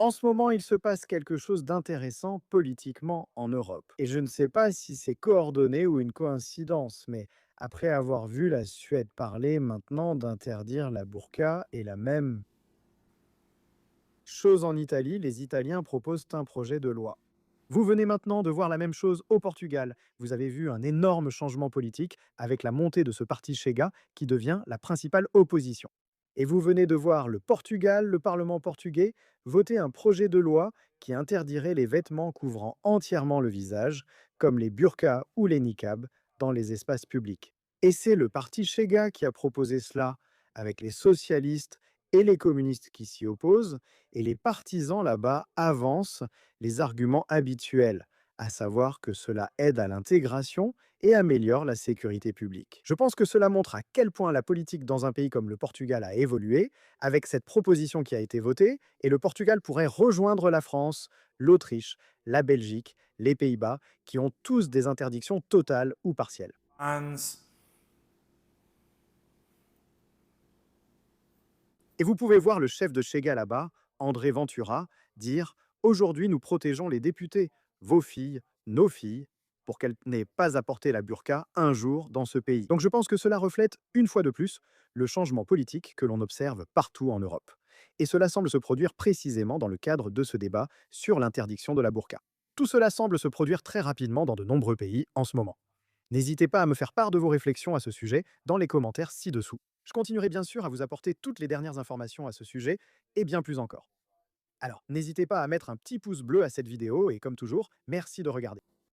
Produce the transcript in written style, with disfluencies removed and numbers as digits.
En ce moment, il se passe quelque chose d'intéressant politiquement en Europe. Et je ne sais pas si c'est coordonné ou une coïncidence, mais après avoir vu la Suède parler maintenant d'interdire la burqa et la même chose en Italie, les Italiens proposent un projet de loi. Vous venez maintenant de voir la même chose au Portugal. Vous avez vu un énorme changement politique avec la montée de ce parti Chega qui devient la principale opposition. Et vous venez de voir le Portugal, le Parlement portugais, voter un projet de loi qui interdirait les vêtements couvrant entièrement le visage, comme les burqas ou les niqabs, dans les espaces publics. Et c'est le parti Chega qui a proposé cela, avec les socialistes et les communistes qui s'y opposent, et les partisans là-bas avancent les arguments habituels, à savoir que cela aide à l'intégration et améliore la sécurité publique. Je pense que cela montre à quel point la politique dans un pays comme le Portugal a évolué, avec cette proposition qui a été votée, et le Portugal pourrait rejoindre la France, l'Autriche, la Belgique, les Pays-Bas, qui ont tous des interdictions totales ou partielles. And Et vous pouvez voir le chef de Chega là-bas, André Ventura, dire: «Aujourd'hui, nous protégeons les députés, vos filles, nos filles, pour qu'elles n'aient pas à porter la burqa un jour dans ce pays.» Donc je pense que cela reflète, une fois de plus, le changement politique que l'on observe partout en Europe. Et cela semble se produire précisément dans le cadre de ce débat sur l'interdiction de la burqa. Tout cela semble se produire très rapidement dans de nombreux pays en ce moment. N'hésitez pas à me faire part de vos réflexions à ce sujet dans les commentaires ci-dessous. Je continuerai bien sûr à vous apporter toutes les dernières informations à ce sujet et bien plus encore. Alors, n'hésitez pas à mettre un petit pouce bleu à cette vidéo et comme toujours, merci de regarder.